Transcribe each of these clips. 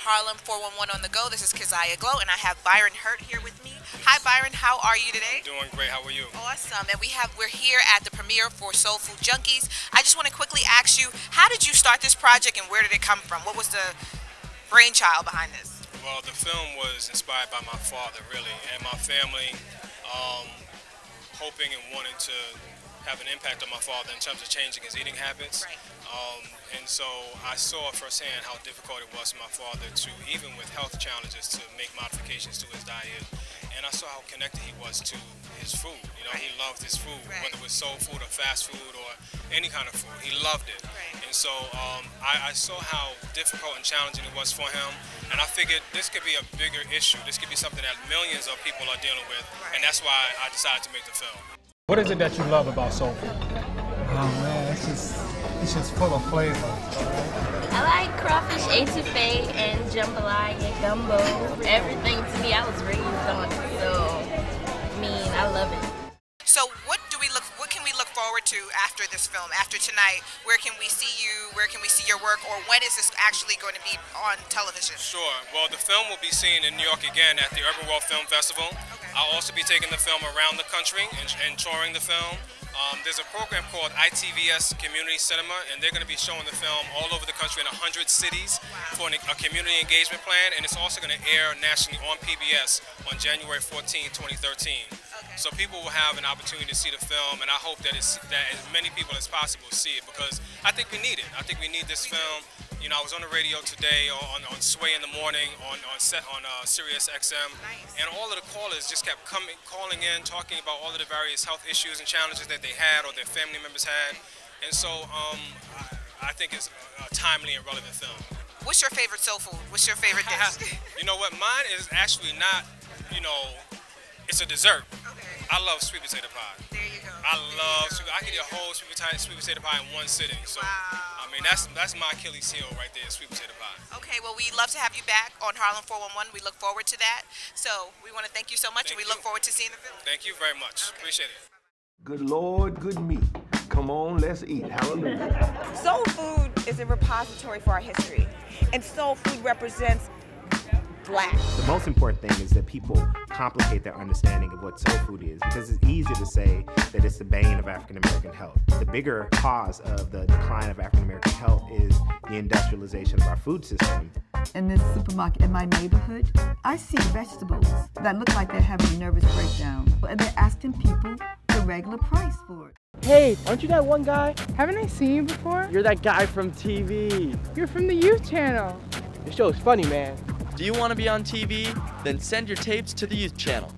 Harlem 411 on the go. This is Keziah Glow, and I have Byron Hurt here with me. Hi, Byron. How are you today? Doing great. How are you? Awesome. And we're here at the premiere for Soul Food Junkies. I just want to quickly ask you, how did you start this project, and where did it come from? What was the brainchild behind this? Well, the film was inspired by my father, really, and my family, hoping and wanting to have an impact on my father in terms of changing his eating habits. Right. And so I saw firsthand how difficult it was for my father to, even with health challenges, to make modifications to his diet. And I saw how connected he was to his food. You know, he loved his food, whether it was soul food or fast food or any kind of food. He loved it. And so I saw how difficult and challenging it was for him. And I figured this could be a bigger issue. This could be something that millions of people are dealing with. And that's why I decided to make the film. What is it that you love about soul food? Oh man, it's just full of flavor. I like crawfish etouffee and jambalaya, gumbo. Everything to me, I was raised on it, so I love it. So what can we look forward to after this film, after tonight? Where can we see you? Where can we see your work? Or when is this actually going to be on television? Sure. Well, the film will be seen in New York again at the Urban World Film Festival. Okay. I'll also be taking the film around the country and touring the film. There's a program called ITVS Community Cinema, and they're going to be showing the film all over the country in 100 cities for a community engagement plan, and it's also going to air nationally on PBS on January 14, 2013. Okay. So people will have an opportunity to see the film, and I hope that as many people as possible see it, because I think we need it. I think we need this film. You know, I was on the radio today on Sway in the morning on Sirius XM, and all of the callers just kept calling in, talking about all of the various health issues and challenges that they had or their family members had, and so I think it's a timely and relevant film. What's your favorite soul food? What's your favorite dish? You know what? Mine is actually not, it's a dessert. Okay. I love sweet potato pie. There you go. I could eat a whole sweet potato pie in one sitting. So, I mean, that's my Achilles heel right there, sweet potato pie. Okay, well, we'd love to have you back on Harlem 411. We look forward to that. So, we want to thank you so much, and we look forward to seeing the film. Thank you very much. Okay. Appreciate it. Good Lord, good meat. Come on, let's eat. Hallelujah. Soul food is a repository for our history, and soul food represents Black. The most important thing is that people complicate their understanding of what soul food is, because it's easy to say that it's the bane of African American health. The bigger cause of the decline of African American health is the industrialization of our food system. In this supermarket in my neighborhood, I see vegetables that look like they're having a nervous breakdown, and they're asking people the regular price for it. Hey, aren't you that one guy? Haven't I seen you before? You're that guy from TV. You're from the youth channel. Your show's funny, man. Do you want to be on TV? Then send your tapes to the youth channel.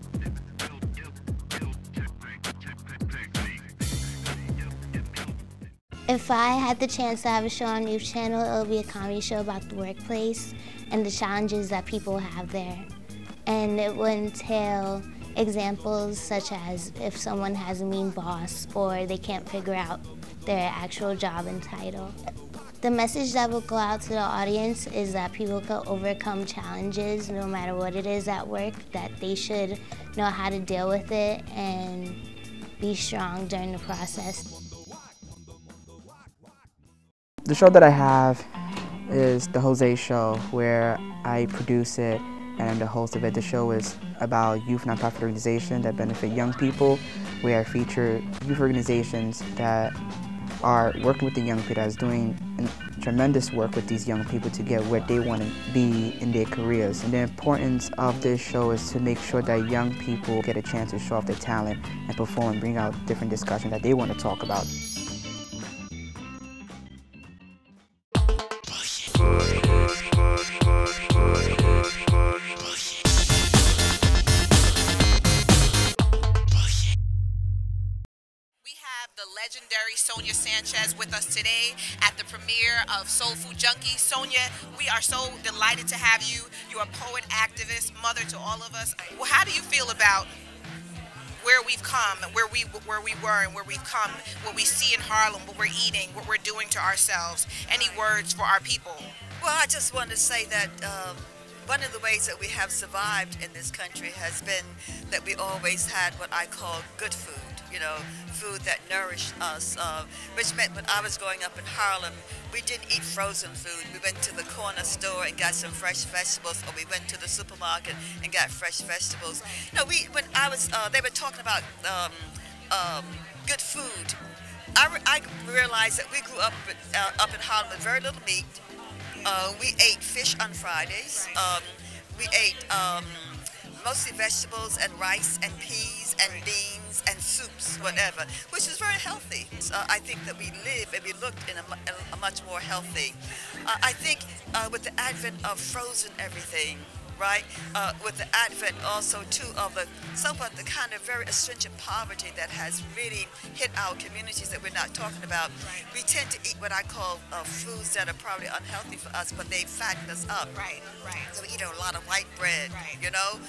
If I had the chance to have a show on Youth Channel, it would be a comedy show about the workplace and the challenges that people have there. And it would entail examples such as if someone has a mean boss or they can't figure out their actual job and title. The message that will go out to the audience is that people can overcome challenges no matter what it is at work, that they should know how to deal with it and be strong during the process. The show that I have is The Jose Show, where I produce it and I'm the host of it. The show is about youth nonprofit organizations that benefit young people, where I feature youth organizations that are working with the young people, that's doing tremendous work with these young people to get where they want to be in their careers. And the importance of this show is to make sure that young people get a chance to show off their talent and perform and bring out different discussions that they want to talk about. The legendary Sonia Sanchez with us today at the premiere of Soul Food Junkies. Sonia, we are so delighted to have you. You're a poet, activist, mother to all of us. Well, how do you feel about where we've come, where we were and where we've come, what we see in Harlem, what we're eating, what we're doing to ourselves? Any words for our people? Well, I just want to say that one of the ways that we have survived in this country has been that we always had what I call good food. you know, food that nourished us, which meant when I was growing up in Harlem, we didn't eat frozen food. We went to the corner store and got some fresh vegetables, or we went to the supermarket and got fresh vegetables. You know, when I was, they were talking about good food. I realized that we grew up in Harlem with very little meat. We ate fish on Fridays. We ate mostly vegetables and rice and peas and beans and soups, whatever, which is very healthy. I think that we lived and we looked in a much more healthy. I think with the advent of frozen everything, right? With the advent also too of somewhat the kind of very astringent poverty that has really hit our communities that we're not talking about. We tend to eat what I call foods that are probably unhealthy for us, but they fatten us up. Right. So we eat a lot of white bread, you know,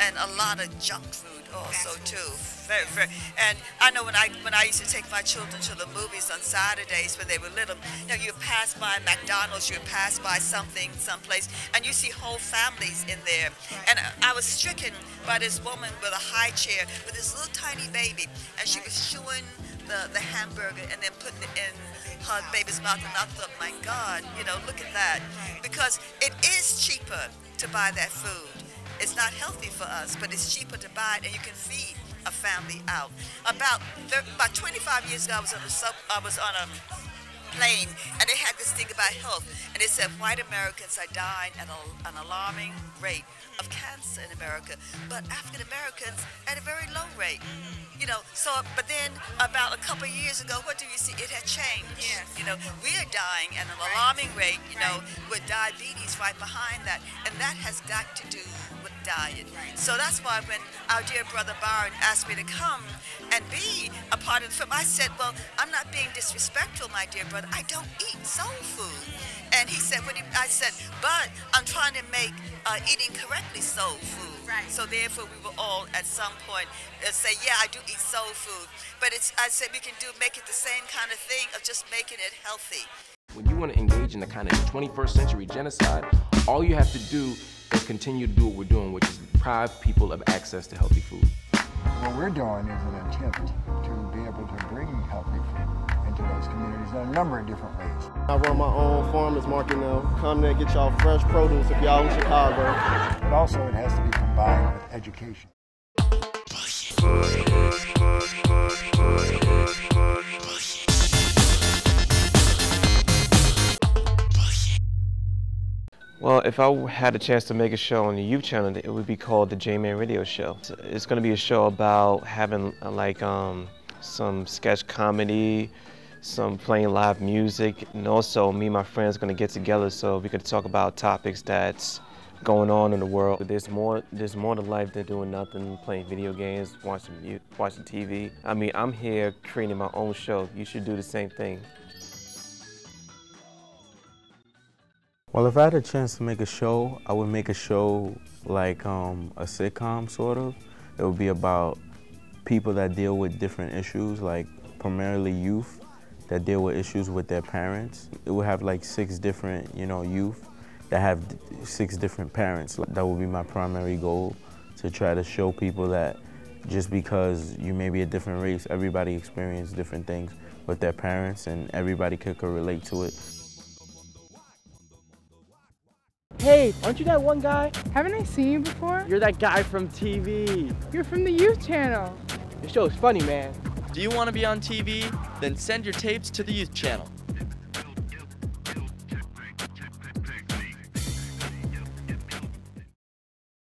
and a lot of junk food also too. Very. And I know when I used to take my children to the movies on Saturdays when they were little, you know, you pass by McDonald's, you pass by someplace, and you see whole families in there. And I was stricken by this woman with a high chair with this little tiny baby, and she was chewing the hamburger and then putting it in her baby's mouth, and I thought, my God, you know, look at that. Because it is cheaper to buy that food. It's not healthy for us, but it's cheaper to buy it, and you can feed a family out. About 25 years ago, I was on a plane, and they had this thing about health, and they said white Americans are dying at an alarming rate of cancer in America, but African Americans at a very low rate. You know, so, but then about a couple of years ago, what do you see? It had changed. Yes. You know, we are dying at an alarming rate, you know, with diabetes right behind that, and that has got to do with diet. So that's why when our dear brother Byron asked me to come and be a part of the film, I said, well, I'm not being disrespectful, my dear brother. I don't eat soul food. And he said, I said, but I'm trying to make eating correctly soul food. Right. So therefore, we will all at some point say, yeah, I do eat soul food. But I said we can make it the same kind of thing of just making it healthy. When you want to engage in the kind of 21st century genocide, all you have to do is continue to do what we're doing, which is deprive people of access to healthy food. What we're doing is an attempt to be able to bring healthy food into those communities in a number of different ways. I run my own farmers market now. Come there and get y'all fresh produce if y'all in Chicago. But also it has to be combined with education. Well, if I had a chance to make a show on the youth channel, it would be called the J-Man Radio Show. It's going to be a show about having some sketch comedy, some playing live music, and also me and my friends are going to get together so we could talk about topics that's going on in the world. There's more to life than doing nothing, playing video games, watching TV. I mean, I'm here creating my own show. You should do the same thing. Well, if I had a chance to make a show, I would make a show like a sitcom, sort of. It would be about people that deal with different issues, like primarily youth that deal with issues with their parents. It would have like 6 different, youth that have 6 different parents. That would be my primary goal, to try to show people that just because you may be a different race, everybody experiences different things with their parents, and everybody could relate to it. Hey, aren't you that one guy? Haven't I seen you before? You're that guy from TV. You're from the youth channel. Your show is funny, man. Do you want to be on TV? Then send your tapes to the youth channel.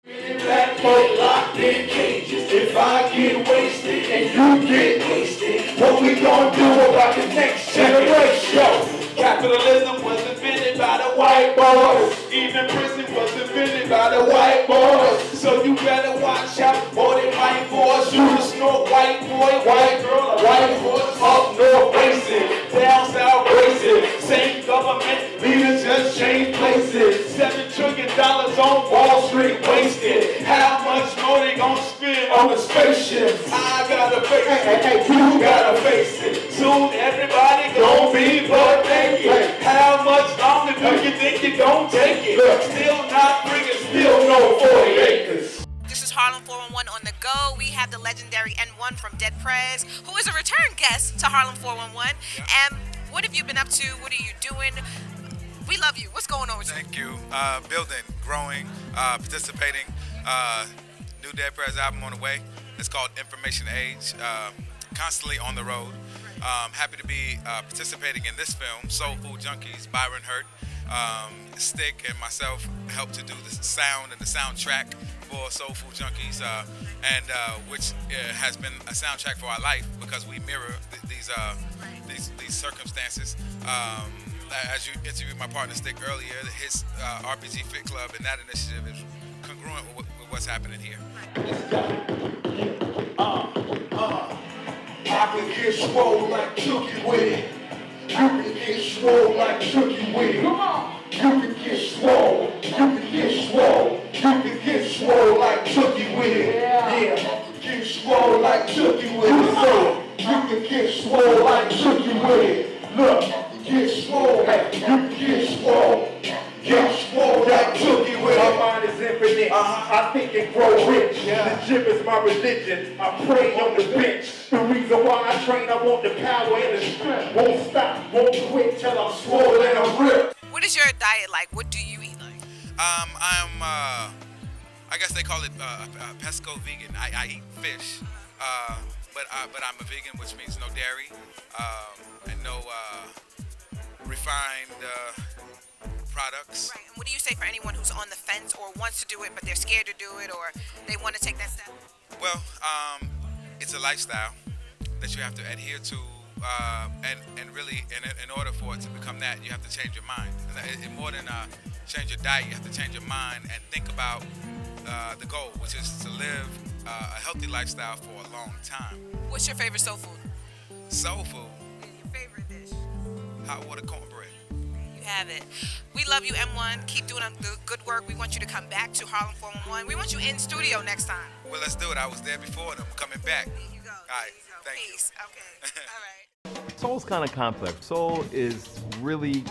Black folk locked in cages. If I get wasted and you get wasted, what we gonna do about the next generation? Capitalism was invented by the white boys. Even prison was invented by the white boys. So you better watch out for them white boys. You the snort white boy, white girl, or white horse. Up north racing, down south racing. Same government leaders just change places. $7 trillion on Wall Street wasted. How much more they gonna spend on the spaceship? I gotta face it, you gotta face it. Soon everybody gonna be but naked. How much longer do you think you gon' take it? Still not bringing, still no 40 acres. This is Harlem 411 on the go. We have the legendary N1 from Dead Prez, who is a return guest to Harlem 411. And what have you been up to? What are you doing? We love you. What's going on with you? Thank you. Building, growing, participating. New Dead Prez album on the way. It's called Information Age. Constantly on the road. Happy to be participating in this film, Soul Food Junkies, Byron Hurt. Stick and myself helped to do the sound and the soundtrack for Soul Food Junkies, which has been a soundtrack for our life because we mirror these circumstances. As you interviewed my partner Stick earlier, his RPG Fit Club and that initiative is congruent with what's happening here. I can get swole like Junkie with it. You can get swole like Junkie with it. Come on. You can get swole. You can get swole. You can get swole like Junkie with it. Yeah. Get swole like Junkie with it. So you can get swole like Junkie with it. Look, get swole. You can get swole. Get swole like Junkie with it. My mind is infinite. I think and grow rich. The gym is my religion. I pray on the bench. The reason why I train, I want the power and the strength. Won't stop, won't quit till I'm swole and I'm ripped. What is your diet like? What do you eat like? I guess they call it pesco vegan. I eat fish, but I'm a vegan, which means no dairy and no refined products. Right. And what do you say for anyone who's on the fence or wants to do it, but they're scared to do it, or they want to take that step? Well, it's a lifestyle that you have to adhere to, and really, in order for it to become that, you have to change your mind. And more than change your diet, you have to change your mind and think about the goal, which is to live a healthy lifestyle for a long time. What's your favorite soul food? Soul food? Your favorite dish? Hot water cornbread. You have it. We love you, M1. Keep doing the good work. We want you to come back to Harlem 411. We want you in studio next time. Well, let's do it. I was there before and I'm coming back. There you go. All right. Thank Peace. You. Okay. All right. Soul's kind of complex. Soul is really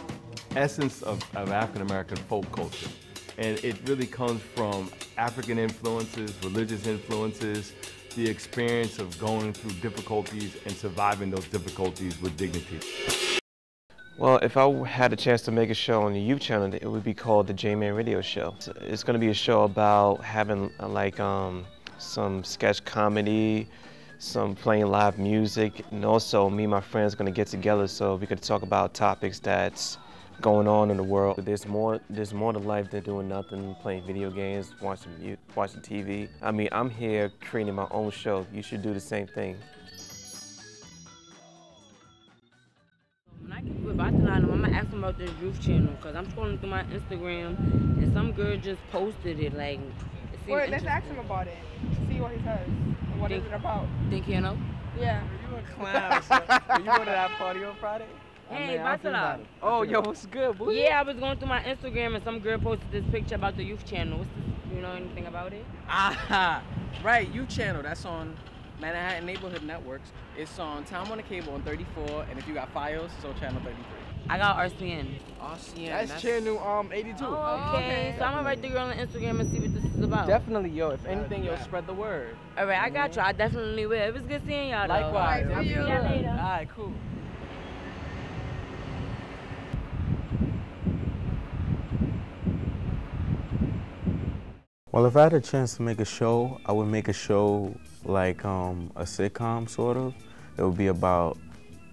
essence of African American folk culture. And it really comes from African influences, religious influences, the experience of going through difficulties and surviving those difficulties with dignity. Well, if I had a chance to make a show on the youth channel, it would be called the J-Man Radio Show. It's going to be a show about having some sketch comedy, some playing live music, and also me and my friends are going to get together so we could talk about topics that's going on in the world. There's more to life than doing nothing, playing video games, watching TV. I mean, I'm here creating my own show. You should do the same thing. When I get with Batalana, I'm gonna ask them about this youth channel because I'm scrolling through my Instagram and some girl just posted it. Like, wait, let's ask him about it. See what he says. What is it about? Think you know? Yeah. You a clown. So. You go to that party on Friday? Hey, Batalana. Oh, yo, what's good, boy? Yeah, I was going through my Instagram and some girl posted this picture about the youth channel. What's this? You know anything about it? Ah, right. Youth channel. That's on Manhattan Neighborhood Networks. It's on Time Warner Cable on 34, and if you got Fios, it's on channel 33. I got RCN. RCN. That's channel 82. Oh, okay. So I'm gonna write the girl on Instagram and see what this is about. Definitely, yo. If anything, yo, spread the word. All right, I got you. I definitely will. It was good seeing y'all. Likewise. I'll see y'all later. All right, cool. Well, if I had a chance to make a show, I would make a show like a sitcom, sort of. It would be about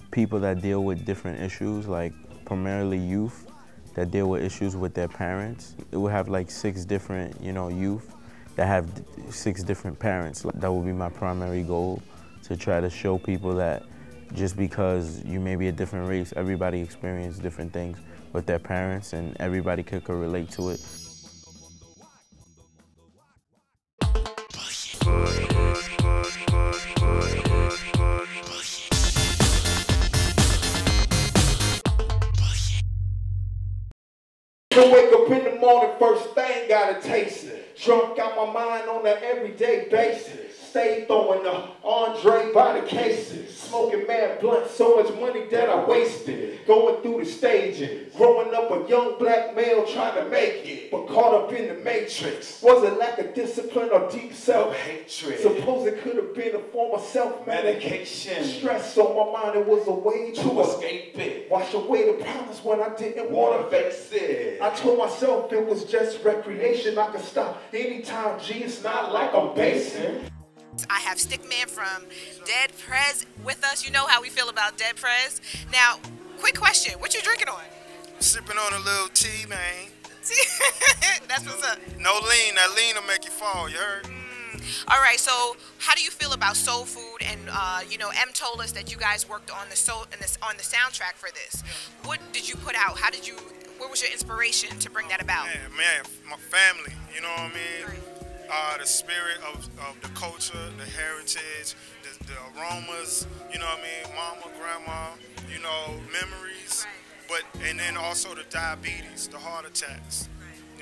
people that deal with different issues, like primarily youth that deal with issues with their parents. It would have like 6 different, youth that have 6 different parents. That would be my primary goal, to try to show people that just because you may be a different race, everybody experiences different things with their parents and everybody could relate to it. To wake up in the morning, first thing, gotta taste it. Drunk out my mind on an everyday basis. Stay throwing the Andre by the cases. Smoking mad blunt, so much money that I wasted. Going through the stages. Growing up a young black male trying to make it, but caught up in the matrix. Was it lack of discipline or deep self-hatred? Suppose it could have been a form of self-medication. Stress on my mind, it was a way to escape it. Wash away the problems when I didn't want to face it. I told myself it was just recreation. I could stop anytime, G, it's not like I'm basing. I have Stickman from Dead Prez with us. You know how we feel about Dead Prez. Now, quick question. What you drinking on? Sipping on a little tea, man. That's what's up. No lean. That lean will make you fall, you heard? All right, so how do you feel about soul food? And you know, M told us that you guys worked on on the soundtrack for this. What did you put out? What was your inspiration to bring that about? Man, my family. You know what I mean? The spirit of the culture, the heritage, the aromas. You know what I mean? Mama, grandma. You know, memories. And then also the diabetes, the heart attacks.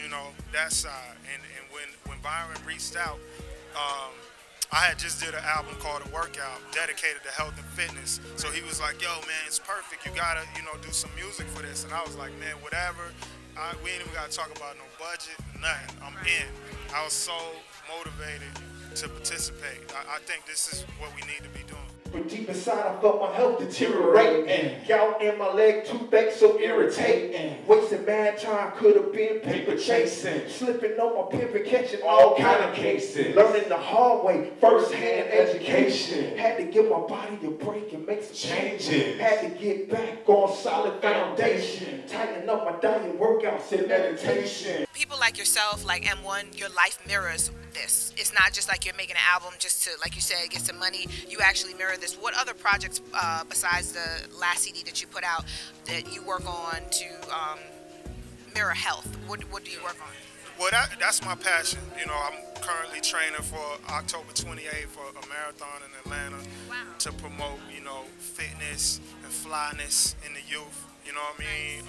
You know, that side. And when Byron reached out, I had just did an album called The Workout, dedicated to health and fitness. So he was like, yo, man, it's perfect. You gotta, you know, do some music for this. And I was like, man, whatever. We ain't even gotta talk about no budget, nothing. I'm in. I was so motivated to participate. I think this is what we need to be doing. But deep inside, I felt my health deteriorate. Gout in my leg, toothache so irritating. Wasting mad time, could have been paper chasing. Slipping on my pivot, catching all kind of cases. Learning the hard way, first-hand education. Had to give my body a break and make some changes. Had to get back on solid foundation. Tighten up my diet, workouts, and meditation. People like yourself, like M1, your life mirrors this. It's not just like you're making an album just to, like you said, get some money. You actually mirror this. What other projects besides the last CD that you put out that you work on to mirror health? What do you work on? Well, that's my passion. You know, I'm currently training for October 28th for a marathon in Atlanta to promote, you know, fitness and flyness in the youth. You know what I mean?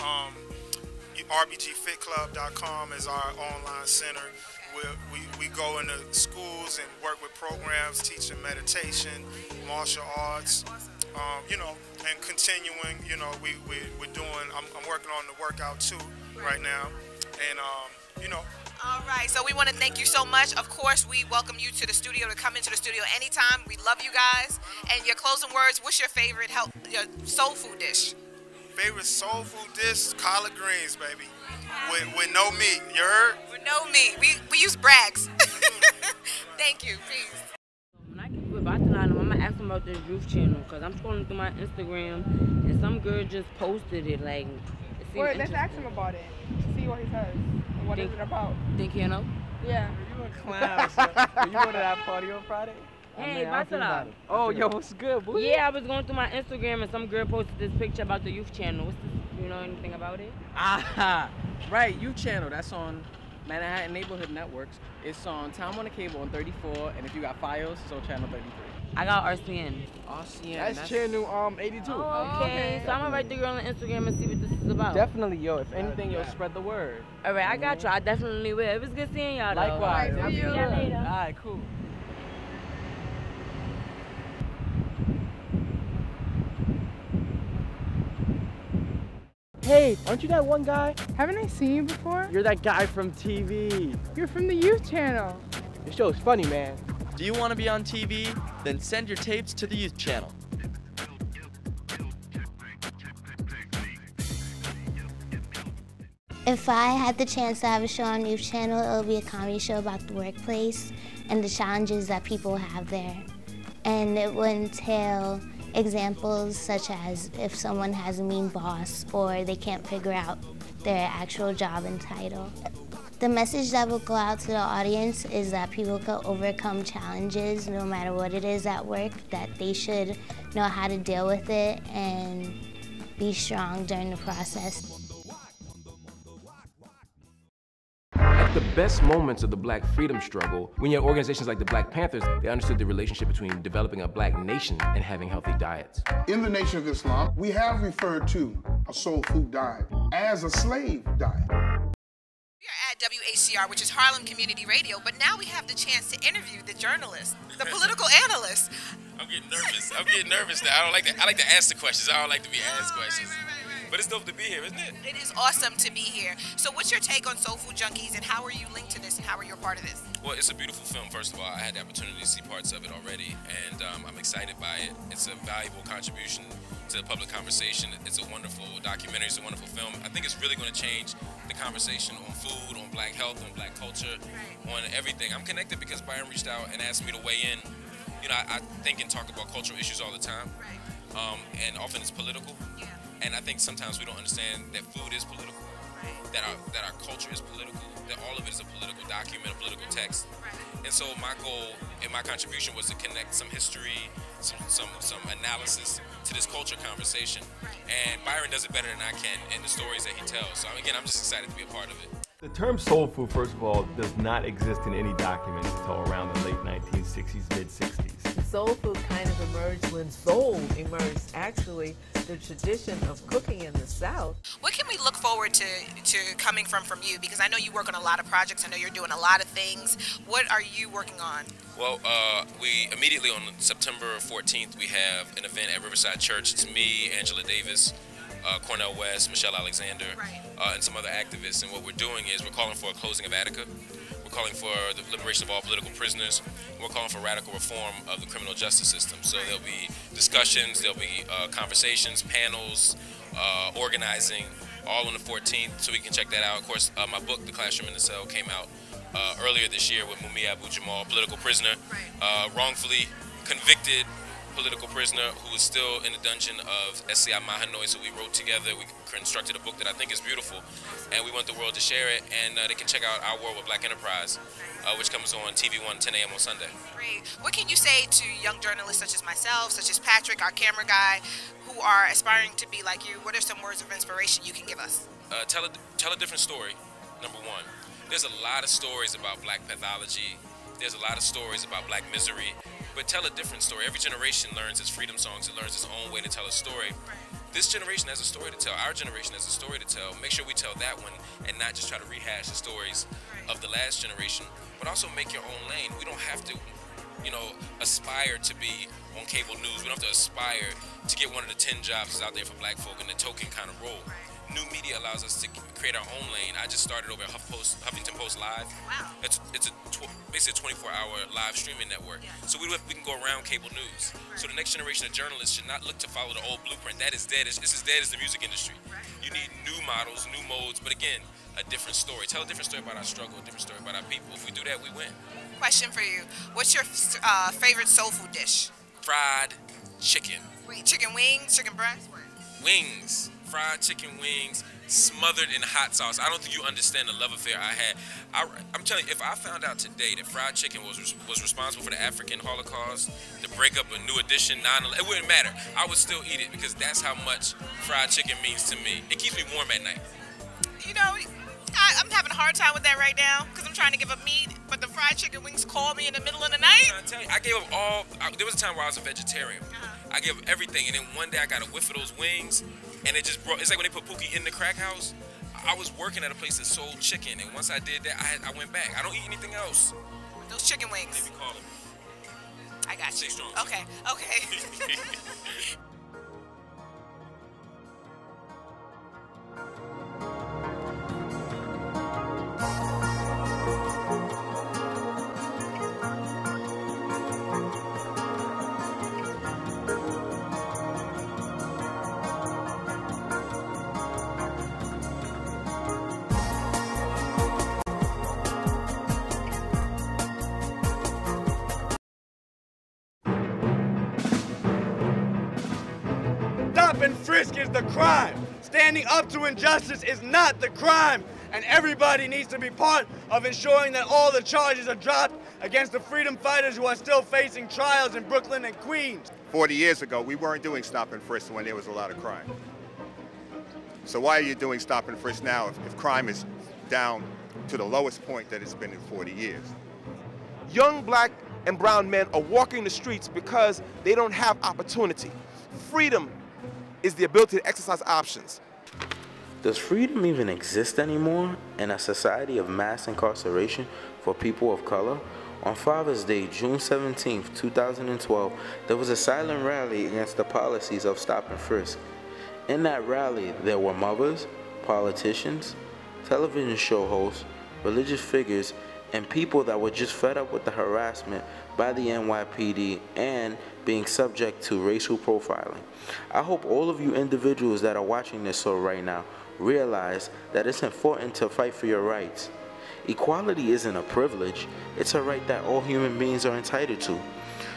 RBGFitClub.com is our online center. We go into schools and work with programs teaching meditation, martial arts, you know, and continuing, you know, we're doing, I'm working on the workout too right now, and, you know. All right, so we want to thank you so much. Of course, we welcome you to the studio, to come into the studio anytime. We love you guys. And your closing words, what's your favorite your soul food dish? Favorite soul food dish? Collard greens, baby. With no meat, you heard? With no meat. We use Bragg's. Thank you. Peace. When I get with Untitled, I'm going to ask them about this youth channel because I'm scrolling through my Instagram and some girl just posted it. Like, Wait, let's ask him about it. See what he says. What is it about? Think you know? Yeah. You a clown. So, you go to that party on Friday? Hey, Untitled. Oh, yo, what's good, boo? Yeah, I was going through my Instagram and some girl posted this picture about the youth channel. What's this? You know anything about it? Right, youth channel. That's on Manhattan Neighborhood Networks. It's on Time Warner Cable on 34, and if you got Fios, it's on channel 33. I got RCN. That's channel 82. Oh, okay. So I'm gonna write the girl on Instagram and see what this is about. Definitely, yo. If anything, yo, spread the word. All right, I got you. I definitely will. It was good seeing y'all. Likewise. I'll see y'all later. All right, cool. Hey, aren't you that one guy? Haven't I seen you before? You're that guy from TV. You're from the youth channel. Your show's funny, man. Do you want to be on TV? Then send your tapes to the youth channel. If I had the chance to have a show on Youth Channel, it would be a comedy show about the workplace and the challenges that people have there. And it would entail examples such as if someone has a mean boss or they can't figure out their actual job and title. The message that will go out to the audience is that people can overcome challenges no matter what it is at work, that they should know how to deal with it and be strong during the process. At the best moments of the Black freedom struggle, when you had organizations like the Black Panthers, they understood the relationship between developing a Black nation and having healthy diets. In the Nation of Islam, we have referred to a soul food diet as a slave diet. We're at WHCR, which is Harlem Community Radio, but now we have the chance to interview the journalist, the political analyst. I'm getting nervous. I'm getting nervous now. I like to ask the questions. I don't like to be asked questions. But it's dope to be here, isn't it? It is awesome to be here. So what's your take on Soul Food Junkies, and how are you linked to this, and how are you a part of this? Well, it's a beautiful film, first of all. I had the opportunity to see parts of it already, and I'm excited by it. It's a valuable contribution to the public conversation. It's a wonderful documentary. It's a wonderful film. I think it's really going to change the conversation on food, on black health, on black culture, on everything. I'm connected because Byron reached out and asked me to weigh in. You know, I think and talk about cultural issues all the time, and often it's political. And I think sometimes we don't understand that food is political, that our culture is political, that all of it is a political document, a political text. And so my goal and my contribution was to connect some history, some analysis to this culture conversation. And Byron does it better than I can in the stories that he tells. So again, I'm just excited to be a part of it. The term soul food, first of all, does not exist in any documents until around the late 1960s, mid-60s. Soul food kind of emerged when soul emerged, actually, the tradition of cooking in the South. What can we look forward to coming from you? Because I know you work on a lot of projects. I know you're doing a lot of things. What are you working on? Well, we immediately on September 14th, we have an event at Riverside Church. It's me, Angela Davis, Cornel West, Michelle Alexander, and some other activists. And what we're doing is we're calling for a closing of Attica. We're calling for the liberation of all political prisoners. We're calling for radical reform of the criminal justice system. So there'll be discussions, there'll be conversations, panels, organizing, all on the 14th, so we can check that out. Of course, my book, The Classroom in the Cell, came out earlier this year with Mumia Abu-Jamal, political prisoner, wrongfully convicted political prisoner who is still in the dungeon of SCI Mahanoy. So we wrote together, we constructed a book that I think is beautiful, and we want the world to share it. And they can check out Our World with Black Enterprise, which comes on TV1 10 a.m. on Sunday. Great. What can you say to young journalists such as myself, such as Patrick, our camera guy, who are aspiring to be like you? What are some words of inspiration you can give us? Tell a different story, number one. There's a lot of stories about black pathology. There's a lot of stories about black misery, but tell a different story. Every generation learns its freedom songs. It learns its own way to tell a story. This generation has a story to tell. Our generation has a story to tell. Make sure we tell that one and not just try to rehash the stories of the last generation, but also make your own lane. We don't have to, aspire to be on cable news. We don't have to aspire to get one of the 10 jobs that's out there for black folk in the token kind of role. New media allows us to create our own lane. I just started over at Huffington Post Live. Wow. It's basically a 24-hour live streaming network. Yeah. So we can go around cable news. Right. So the next generation of journalists should not look to follow the old blueprint. That is dead. It's as dead as the music industry. Right. You need new models, new modes, but again, a different story. Tell a different story about our struggle, a different story about our people. If we do that, we win. Question for you. What's your favorite soul food dish? Fried chicken. Wait, chicken wings, chicken breast? What? Wings. Fried chicken wings smothered in hot sauce. I don't think you understand the love affair I had. I'm telling you, if I found out today that fried chicken was responsible for the African Holocaust, the breakup of New Edition, 9/11, it wouldn't matter. I would still eat it because that's how much fried chicken means to me. It keeps me warm at night. You know, I'm having a hard time with that right now because I'm trying to give up meat, but the fried chicken wings call me in the middle of the night. I'm tell you, I gave up all. There was a time where I was a vegetarian. I gave up everything, and then one day I got a whiff of those wings, and it just brought. It's like when they put Pookie in the crack house. I was working at a place that sold chicken, and once I did that, I went back. I don't eat anything else. Those chicken wings. They be calling. I got you. Stay strong. Okay. Stop and frisk is the crime. Standing up to injustice is not the crime. And everybody needs to be part of ensuring that all the charges are dropped against the freedom fighters who are still facing trials in Brooklyn and Queens. 40 years ago, we weren't doing stop and frisk when there was a lot of crime. So why are you doing stop and frisk now if crime is down to the lowest point that it's been in 40 years? Young black and brown men are walking the streets because they don't have opportunity. Freedom is the ability to exercise options. Does freedom even exist anymore in a society of mass incarceration for people of color? On Father's Day, June 17, 2012, there was a silent rally against the policies of stop and frisk. In that rally, there were mothers, politicians, television show hosts, religious figures, and people that were just fed up with the harassment by the NYPD and being subject to racial profiling. I hope all of you individuals that are watching this show right now realize that it's important to fight for your rights. Equality isn't a privilege, it's a right that all human beings are entitled to.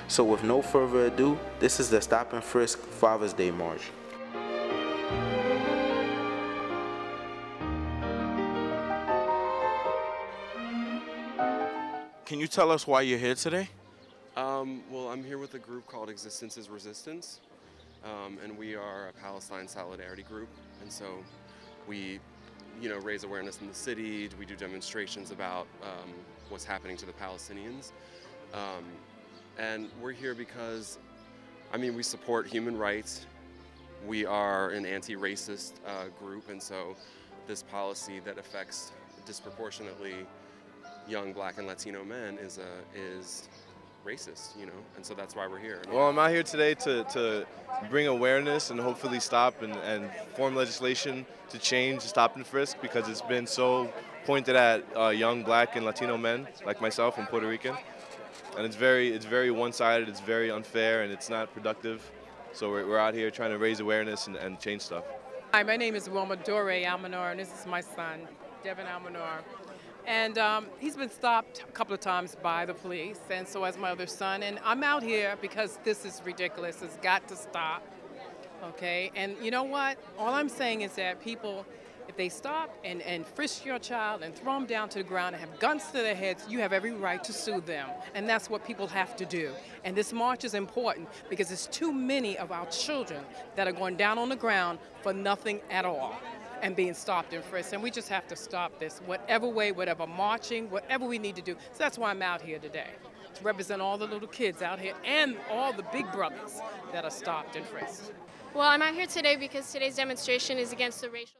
So with no further ado, this is the Stop and Frisk Father's Day March. Can you tell us why you're here today? Well, I'm here with a group called Existence is Resistance, and we are a Palestine solidarity group, and so we, raise awareness in the city. We do demonstrations about what's happening to the Palestinians, and we're here because, we support human rights. We are an anti-racist group, and so this policy that affects disproportionately young Black and Latino men is racist, and so that's why we're here. Well, I'm out here today to bring awareness and hopefully stop and form legislation to change stop and frisk, because it's been so pointed at young Black and Latino men like myself and Puerto Rican, and it's very one-sided, it's very unfair, and it's not productive. So we're out here trying to raise awareness and change stuff. Hi, my name is Wilma Dore Almanor, and this is my son, Devin Almanor. And he's been stopped a couple of times by the police, and so has my other son. And I'm out here because this is ridiculous. It's got to stop, okay? And you know what? All I'm saying is that people, if they stop and frisk your child and throw them down to the ground and have guns to their heads, you have every right to sue them. And that's what people have to do. And this march is important because there's too many of our children that are going down on the ground for nothing at all and being stopped and frisked. And we just have to stop this, whatever way, whatever marching, whatever we need to do. So that's why I'm out here today, to represent all the little kids out here and all the big brothers that are stopped and frisked. Well, I'm out here today because today's demonstration is against the racial